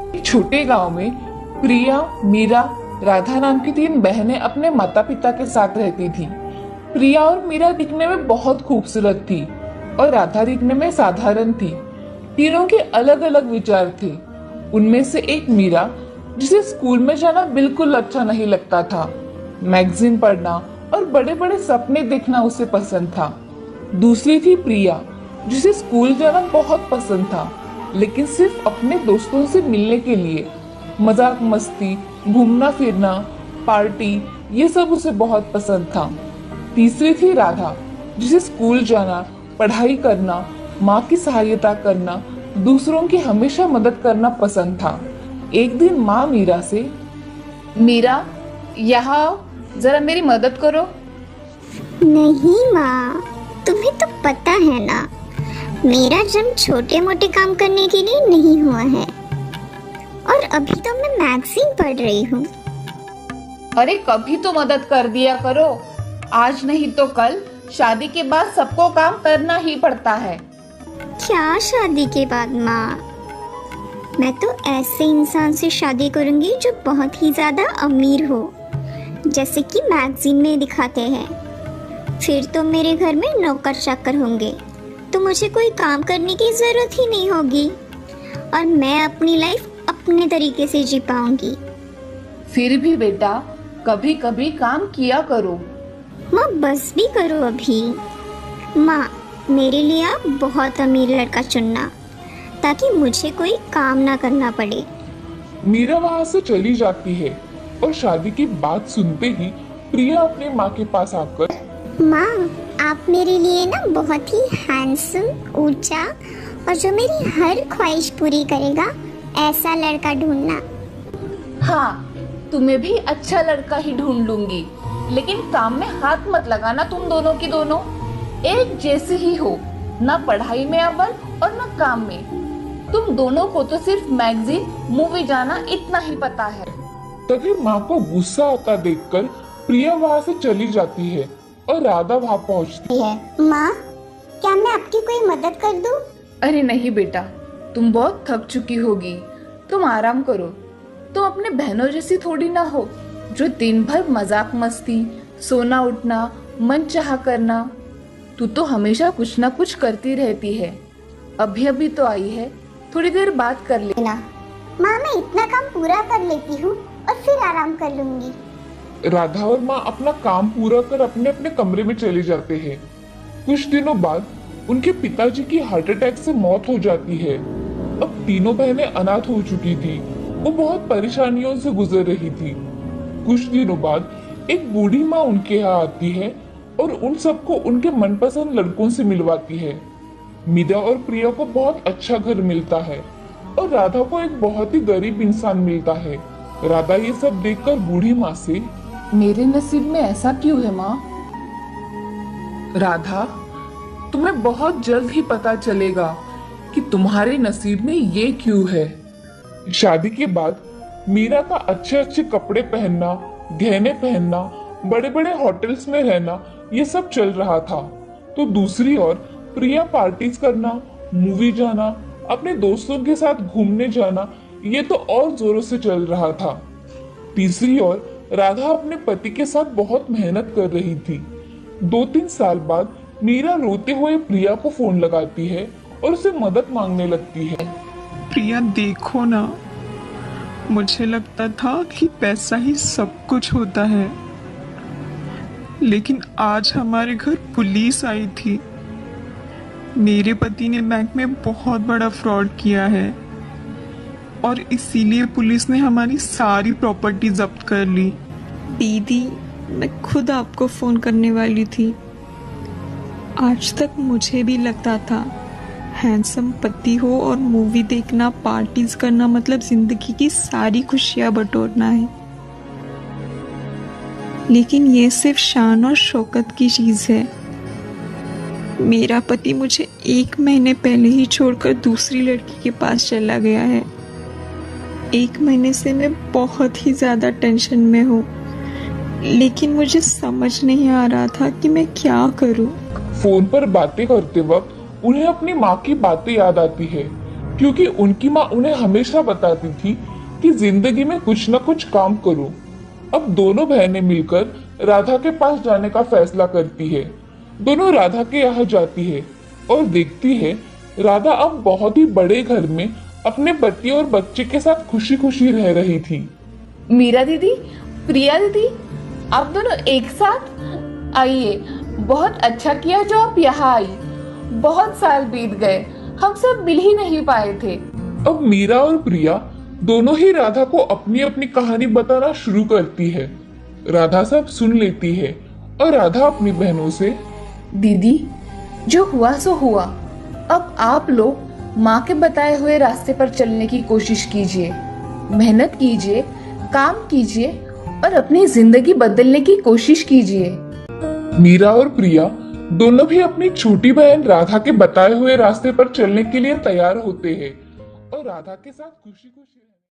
एक छोटे गांव में प्रिया, मीरा, राधा नाम की तीन बहनें अपने माता पिता के साथ रहती थी। प्रिया और मीरा दिखने में बहुत खूबसूरत थी और राधा दिखने में साधारण थी। तीनों के अलग अलग विचार थे। उनमें से एक मीरा, जिसे स्कूल में जाना बिल्कुल अच्छा नहीं लगता था। मैगजीन पढ़ना और बड़े बड़े सपने देखना उसे पसंद था। दूसरी थी प्रिया, जिसे स्कूल जाना बहुत पसंद था, लेकिन सिर्फ अपने दोस्तों से मिलने के लिए। मजाक मस्ती, घूमना फिरना, पार्टी, ये सब उसे बहुत पसंद था। तीसरी थी राधा, जिसे स्कूल जाना, पढ़ाई करना, माँ की सहायता करना, दूसरों की हमेशा मदद करना पसंद था। एक दिन माँ मीरा से, मीरा, यहाँ आओ, जरा मेरी मदद करो। नहीं माँ, तुम्हें तो पता है ना, मेरा जन्म छोटे मोटे काम करने के लिए नहीं हुआ है। और अभी तो मैं मैगजीन पढ़ रही हूँ। अरे कभी तो मदद कर दिया करो, आज नहीं तो कल शादी के बाद सबको काम करना ही पड़ता है। क्या शादी के बाद माँ? मैं तो ऐसे इंसान से शादी करूंगी जो बहुत ही ज्यादा अमीर हो, जैसे कि मैगजीन में दिखाते हैं। फिर तो मेरे घर में नौकर चाकर होंगे, तो मुझे कोई काम करने की जरूरत ही नहीं होगी और मैं अपनी लाइफ अपने तरीके से जी पाऊंगी। फिर भी बेटा, कभी कभी काम किया करो। माँ बस भी करो अभी। माँ, मेरे लिए आप बहुत अमीर लड़का चुनना, ताकि मुझे कोई काम ना करना पड़े। मीरा वहाँ से चली जाती है और शादी की बात सुनते ही प्रिया अपनी माँ के पास आकर, माँ, आप मेरे लिए ना बहुत ही हैंडसम, ऊंचा और जो मेरी हर ख्वाहिश पूरी करेगा ऐसा लड़का ढूंढना। हाँ, तुम्हें भी अच्छा लड़का ही ढूंढ लूंगी, लेकिन काम में हाथ मत लगाना। तुम दोनों की दोनों एक जैसे ही हो, ना पढ़ाई में अव्वल और ना काम में। तुम दोनों को तो सिर्फ मैगजीन, मूवी जाना इतना ही पता है। तभी माँ को गुस्सा आता देखकर प्रिया वहाँ से चली जाती है और राधा वहाँ पहुँचती है। माँ, क्या मैं आपकी कोई मदद कर दूं? अरे नहीं बेटा, तुम बहुत थक चुकी होगी, तुम आराम करो। तुम अपने बहनों जैसी थोड़ी ना हो, जो दिन भर मजाक मस्ती, सोना उठना, मन चाहा करना। तू तो हमेशा कुछ ना कुछ करती रहती है। अभी अभी तो आई है, थोड़ी देर बात कर लेना। माँ, मैं इतना काम पूरा कर लेती हूँ और फिर आराम कर लूंगी। राधा और माँ अपना काम पूरा कर अपने अपने कमरे में चले जाते हैं। कुछ दिनों बाद उनके पिताजी की हार्ट अटैक से मौत हो जाती है। अब तीनों बहनें अनाथ हो चुकी थी। वो बहुत परेशानियों से गुजर रही थी। कुछ दिनों बाद एक बूढ़ी माँ उनके यहाँ आती है और उन सबको उनके मनपसंद लड़कों से मिलवाती है। मीरा और प्रिया को बहुत अच्छा घर मिलता है और राधा को एक बहुत ही गरीब इंसान मिलता है। राधा ये सब देखकर बूढ़ी माँ से, मेरे नसीब में ऐसा क्यों है माँ? राधा, तुम्हें बहुत जल्द ही पता चलेगा कि तुम्हारे नसीब में ये क्यों है। शादी के बाद मीरा का अच्छे अच्छे कपड़े पहनना, गहने पहनना, बड़े बड़े होटल्स में रहना, ये सब चल रहा था। तो दूसरी ओर प्रिया पार्टीज करना, मूवी जाना, अपने दोस्तों के साथ घूमने जाना, ये तो और जोरों से चल रहा था। तीसरी ओर राधा अपने पति के साथ बहुत मेहनत कर रही थी। 2-3 साल बाद मीरा रोते हुए प्रिया को फोन लगाती है और उसे मदद मांगने लगती है। प्रिया देखो ना, मुझे लगता था कि पैसा ही सब कुछ होता है, लेकिन आज हमारे घर पुलिस आई थी। मेरे पति ने बैंक में बहुत बड़ा फ्रॉड किया है और इसीलिए पुलिस ने हमारी सारी प्रॉपर्टी जब्त कर ली। दीदी, मैं खुद आपको फोन करने वाली थी। आज तक मुझे भी लगता था हैंडसम पति हो और मूवी देखना, पार्टीज करना मतलब जिंदगी की सारी खुशियां बटोरना है, लेकिन ये सिर्फ शान और शौकत की चीज है। मेरा पति मुझे 1 महीने पहले ही छोड़कर दूसरी लड़की के पास चला गया है। 1 महीने से मैं बहुत ही ज्यादा टेंशन में हूँ, लेकिन मुझे समझ नहीं आ रहा था कि मैं क्या करूँ। फोन पर बातें करते वक्त उन्हें अपनी माँ की बातें याद आती है। क्योंकि उनकी माँ उन्हें हमेशा बताती थी कि जिंदगी में कुछ न कुछ काम करो। अब दोनों बहनें मिलकर राधा के पास जाने का फैसला करती है। दोनों राधा के यहाँ जाती है और देखती है राधा अब बहुत ही बड़े घर में अपने पति और बच्चे के साथ खुशी खुशी रह रही थी। मीरा दीदी, प्रिया दीदी, आप दोनों एक साथ आइए। बहुत अच्छा किया जो आप यहाँ आई। बहुत साल बीत गए, हम सब मिल ही नहीं पाए थे। अब मीरा और प्रिया दोनों ही राधा को अपनी अपनी कहानी बताना शुरू करती है। राधा सब सुन लेती है और राधा अपनी बहनों से, दीदी, जो हुआ सो हुआ। अब आप लोग माँ के बताए हुए रास्ते पर चलने की कोशिश कीजिए, मेहनत कीजिए, काम कीजिए और अपनी जिंदगी बदलने की कोशिश कीजिए। मीरा और प्रिया दोनों भी अपनी छोटी बहन राधा के बताए हुए रास्ते पर चलने के लिए तैयार होते हैं और राधा के साथ खुशी खुशी